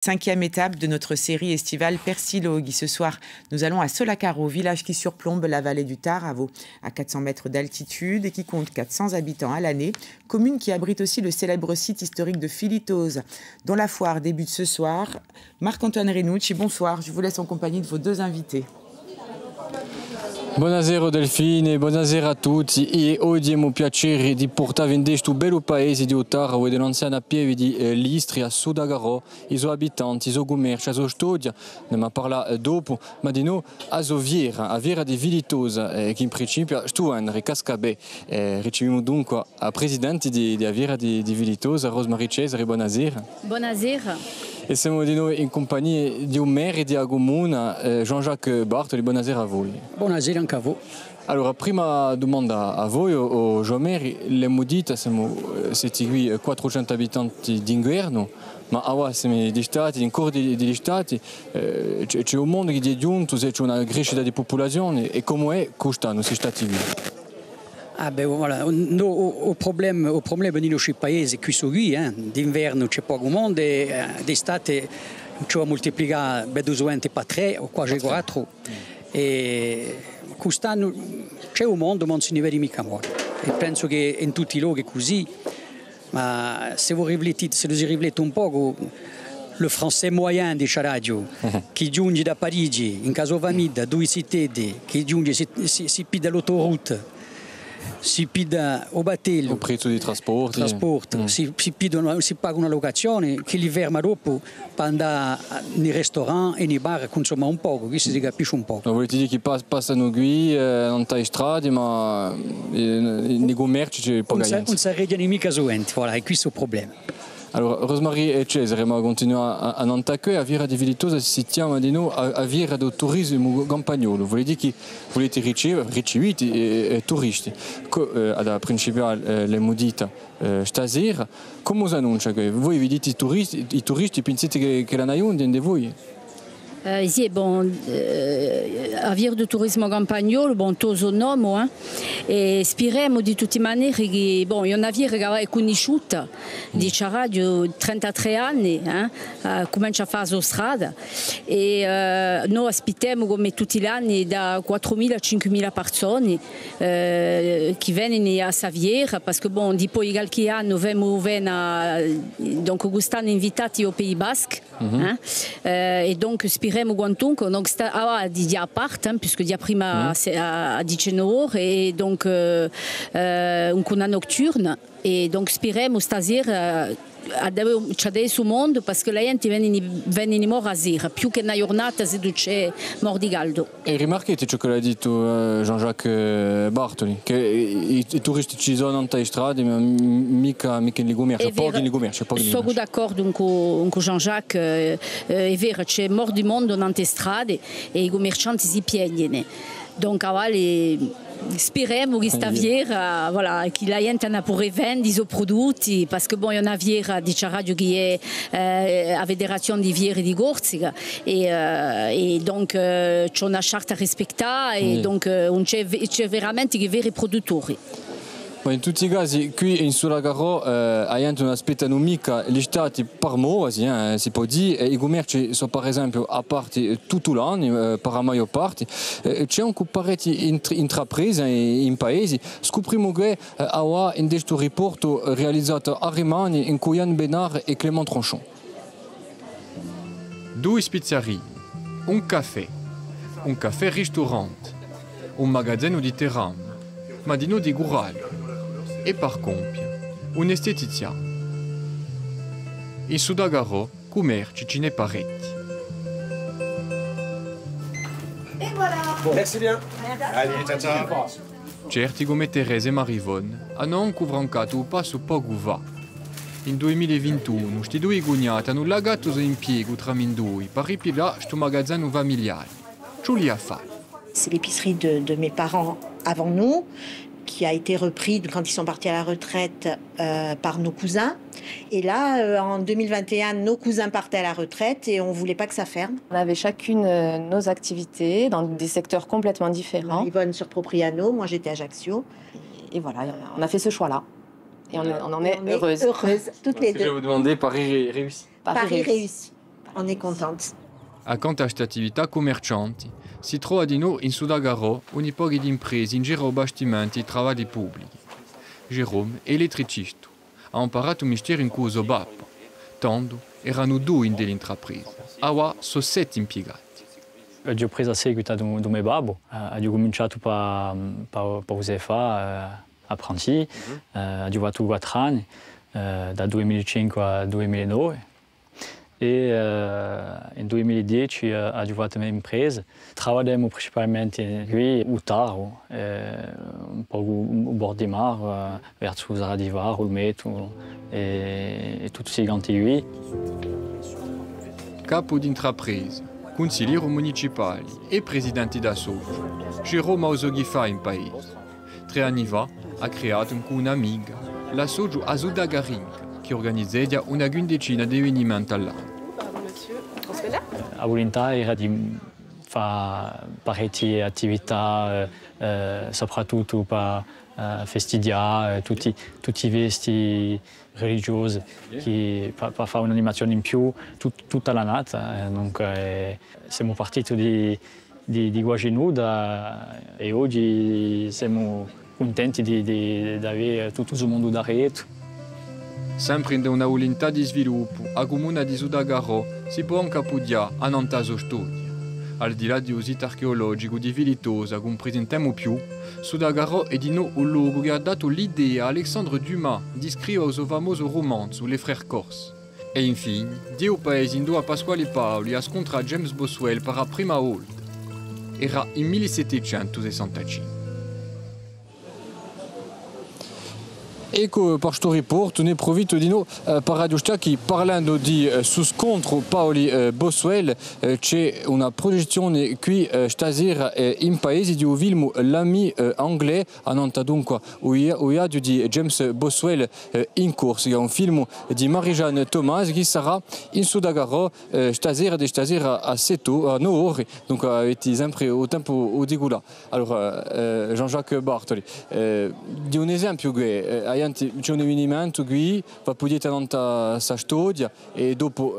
5e étape de notre série estivale Persiloghi. Ce soir, nous allons à Solacaro, village qui surplombe la vallée du Taravo, à 400 mètres d'altitude et qui compte 400 habitants à l'année. Commune qui abrite aussi le célèbre site historique de Filitosa, dont la foire débute ce soir. Marc-Antoine Renucci, bonsoir. Je vous laisse en compagnie de vos deux invités. Buonasera Delfine, buonasera a tutti e oggi abbiamo piacere di portarvi in questo bello paese di Ottara e dell'anziana pieve di l'Istria, Sudagaro, i suoi abitanti, i suoi commerci, i suoi studi, ne ma parla dopo, ma di noi a Viera, a Viera di Vilitosa, che in principio sto Henry Cascabè, riceviamo dunque a presidente di Viera di Vilitosa, Rosemarie Cesare, buonasera. Buonasera. E siamo di noi in compagnia di un maire di Agomuna, Jean-Jacques Bartoli, buonasera a voi. Buonasera anche a voi. Allora, prima domanda a voi, o Jean-Maire, le Modita siamo qui 400 abitanti d'inverno, ma ora siamo di stati, in corso di stati, c'è un mondo che è giunto, c'è una crescita di popolazione, e come è quest'anno si stati qui? Ah ben voilà, o problema di nostri paesi qui su qui, d'inverno c'è poco mondo e d'estate ci va moltiplicare per 200 per 3 o quasi 4 e quest'anno c'è un mondo ma non si ne vede mica molto e penso che in tutti i luoghi è così, ma se lo si riflette un po', le français moyen di radio che giunge da Parigi in caso famiglia, due cittadini che giunge si pide l'autoroute, si pida o battello, il prezzo di trasporto, si paga una locazione che li ferma dopo per andare nei ristoranti e nei bar a consumare un poco, qui si capisce un po'. Volete dire che passano qui non tra strade, ma nei commerci c'è poca gente? Non si arrediano mica sovente, voilà, è questo il problema. Allora, Rosemarie e Cesare, ma continua a non taccare, a Viera di Vilitosa si chiama di noi a Viera del turismo campagnolo. Vuol dire che volete ricevere turisti. Ad principale le Modita stasera, come si annuncia che voi vi dite i turisti pensate che la aiutano di voi? Sì, bon, a Viera del turismo campagnolo, bon, toso nome, e speriamo di tutte le maniere che, bon, è una Viera che è conosciuta, dice a radio 33 anni, comincia a fare la strada, e noi aspettiamo come tutti gli anni da 4.000 a 5.000 persone che vengono a Saviera, perché, bon, di poi qualche anno donc quest'anno invitati au Pays Basque, e donc speriamo quantunque, donc di a parte, puisque di prima a 19 e donc una nocturna, e donc speriamo stasera c'è su mondo perché la gente viene morta a sera, più che una giornata se c'è morto di caldo. E rimarcate ciò che l'ha detto Jean-Jacques Bartoli, che i turisti ci sono in strade, ma mica in Ligomère, pochi in Ligomère. Sono d'accordo con Jean-Jacques, è vero, c'è morto di mondo nelle strade e i commercianti si piegano. Donc, speriamo che sta Viera, voilà, che la gente non può vendere i suoi prodotti, perché bon, è una Viera, dice a radio, che è la Federazione di Viere di Corsica, e donc c'è una charta rispettata, e donc c'è veramente che veri produttori. Ma in tutti i casi, qui in Solacaro la gente non aspettano mica gli stati per mesi, si può dire, i commerci sono per esempio aperti tutto l'anno, per la maggior parte. C'è anche parecchie intraprese in paesi. Scopriamo che in questo riporto realizzato a Rimani in Coyan Benard e Clément Tranchon. 2 pizzerie, un caffè ristorante, un magazzino di terram, ma di noi di Gurale. E par compia, un'estetizia. In Sudagaro, commerci ce n'è parecchi. E voilà! Bon, merci bien! Allez, ciao ciao! Certi come Teresa e Marivonne hanno anche brancato un passo poco va. In 2021, questi due cognati hanno lagato l'impiego tra due per ripiegare questo magazzino familiare. Ciò li ha fatto. C'est l'épicerie de mes parents avant nous, qui a été repris quand ils sont partis à la retraite par nos cousins. Et là, en 2021, nos cousins partaient à la retraite et on ne voulait pas que ça ferme. On avait chacune nos activités dans des secteurs complètement différents. Yvonne sur Propriano, moi j'étais à Ajaccio. Et voilà, on a fait ce choix-là. Et on en est heureuse. Toutes les deux. Je vais vous demander Paris réussi. Paris réussi. on est contente. Accanto a queste attività commercianti, si trova di nuovo in Sudagarò un po' di imprese in giro bastimenti e lavori pubblici. Jerome è elettricista, ha imparato un mestiere in cui uso bappa. Tanto erano due in dell'intrapresa, ora sono 7 impiegati. Ho preso a seguito do mio babbo, ho cominciato per usare fa apprenti, ho fatto 4 anni, da 2005 a 2009 e nel 2010 ho fatto la mia impresa. Lavoriamo principalmente qui a Taro, un po' al bordo di mare, verso Zaradivar, il metro e tutti questi canti qui. Capo d'intrapresa, consiglieri municipali e presidenti da socio, Jerome Ausoghifà in paese. 3 anni fa ha creato con un'amica la socio a Sudagarinca, che organizza una quindicina di avvenimenti all'anno. La volontà era di fare parecchie attività, soprattutto per festeggiare tutti i vesti religiosi, per fare un'animazione in più tutta la nata. Dunque, siamo partiti di Guagenuda e oggi siamo contenti di avere tutto il mondo dietro. Sempre in una volontà di sviluppo, a comune di Sudagarò si può anche appoggiare a Nantaso Studia. Al di là di un sito archeologico di Vilitosa, come presentiamo più, Sudagarò è di nuovo un luogo che ha dato l'idea a Alexandre Dumas di scrivere il suo famoso romanzo Les Frères Corse. E infine, Dio paese in due Pasquale Paoli ha scontrato James Boswell per la prima volta. Era in 1765. Ecco per questo report, ne approfitto di nuovo per Radio Stacchi parlando di su scontro Paoli Boswell. C'è una proiezione qui stasera in paese di un film L'ami anglais, annonta dunque un viaggio di James Boswell in corso. È un film di Marie-Jeanne Thomas che sarà in Sudagarò stasera a 9 ore, dunque avete sempre il tempo di là. Allora, Jean-Jacques Bartoli, di un esempio che c'è un avvenimento qui, va poter andare a storia e dopo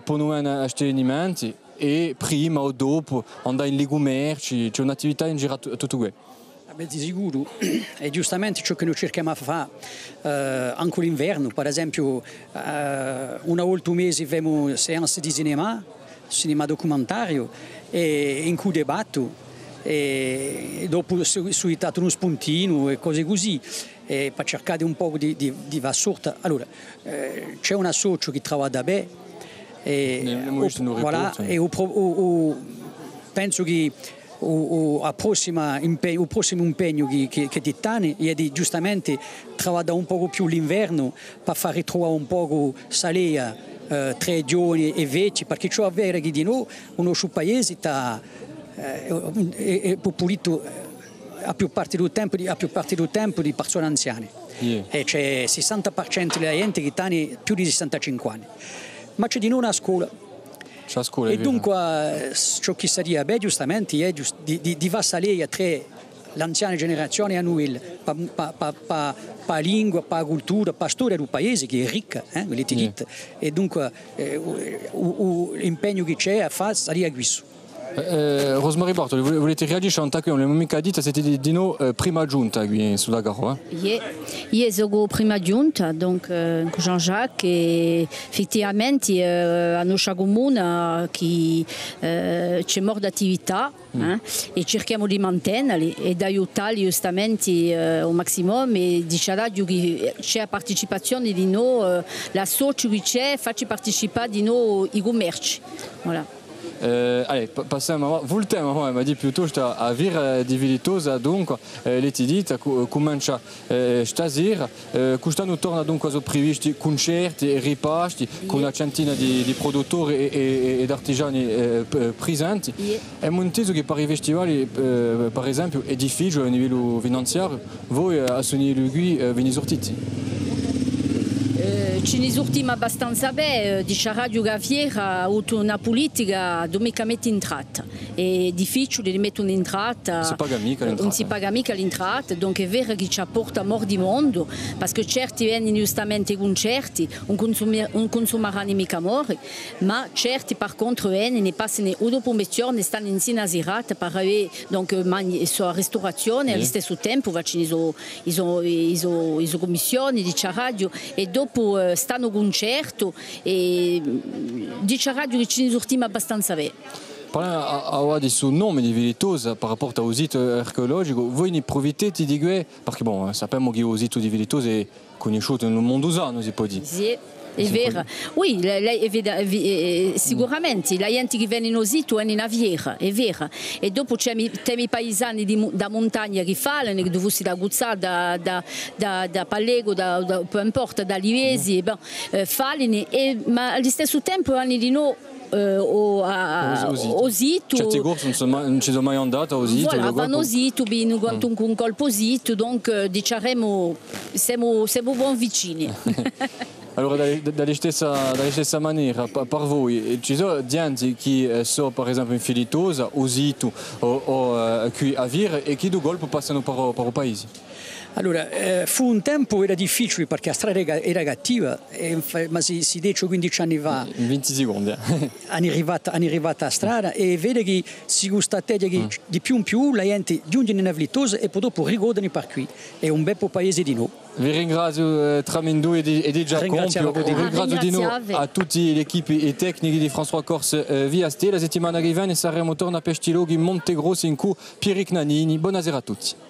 pongono questi avvenimenti e prima o dopo andare in legumerci, c'è un'attività in giro tutto questo. Di sicuro, e giustamente ciò che noi cerchiamo di fare anche l'inverno, per esempio una volta un mese abbiamo seanze di cinema documentario e in cui dibatto e dopo suitato uno spuntino e cose così per cercare un po' di va sorta. Allora c'è un associo che lavora da bene e penso che il prossimo impegno che tittane è di giustamente lavorare un po' più l'inverno per far ritrovare un po' Salea 3 giorni e vecchi, perché ciò è vero che di noi uno sul paese è pulito a più parte del tempo di persone anziane. E c'è il 60% della gente che ha più di 65 anni, ma c'è di noi una scuola. E dunque ciò che sarebbe beh giustamente è di vassalare a l'anziana generazione a noi per lingua, per cultura, per storia del paese che è ricca, e dunque l'impegno che c'è a fare sarebbe questo. Rosemarie Bartoli, volete reagire a quello che mica detto, siete di noi prima giunta qui in Sudagarò? Io sono prima giunta, donc Jean-Jacques, e effettivamente a nostra comune che c'è molta attività e cerchiamo di mantenerli e di aiutarli giustamente al maximum e diciamo che c'è partecipazione di noi, la socio che c'è faccia partecipare di noi i commerci. Voilà. Allez, passiamo voltiamo ma di piuttosto a Vira di Vilitosa, dunque l'etidita comincia stasera, quest'anno torna dunque a previsti concerti e ripasti con una centina di produttori ed artigiani presenti. È inteso che per i festivali, per esempio, è difficile a livello finanziario, voi a Sony Lugui venite sortiti? Ci ne sortiamo abbastanza bene, dice Radio Gaviera ha avuto una politica domicamente entrata, è difficile di mettere un'entrata, non si paga mica l'entrata, quindi è vero che ci apporta amor di mondo, perché certi vengono giustamente i concerti, non consumeranno mica amore, ma certi per contro vengono e passano o dopo mezz'ora stanno insieme a serata per avere la ristorazione, allo stesso tempo facciano le commissioni di radio e dopo stanno concerto e dice Radio che ci ne sortiamo abbastanza bene. Parliamo di suo nome di Vilitosa par rapport al sito archeologico, voi ne approfitate di questo? Perché bon, sappiamo che il sito di Vilitosa è conosciuto nel mondo usano, si può dire. Sì. È vero, oui, sicuramente la gente che viene in sito è in Aviera, è vero. E dopo c'è i paesani da montagna che fanno, che dovessi da Guzzà, da Pallego, per importa, da Livesi, fanno, ma allo stesso tempo hanno di noi o sito. Certi corsi non ci sono mai andati o sito. Voilà, vanno sito, un colpo sito, donc diciamo siamo buon vicini. Allora, dalla stessa maniera, per voi, ci sono gente che sono per esempio in Filitosa, o Sito o qui a Vir e che due colpi passano per il paese? Allora, fu un tempo era difficile perché la strada era cattiva, ma si dice 15 anni fa. In 20 secondi. Hanno arrivato a strada e vede che si gusta che di più in più la gente giunge in Vilitosa e poi dopo rigodono per qui. È un bel paese di noi. Vi ringrazio Tramindou e di Giacomo, ringrazio di noi a tutte le equipe tecniche di François Corse via Ste. La settimana che viene saremo tornati a Pestiloghi, Montegrosso in cui Pierric Nanini. Buonasera a tutti.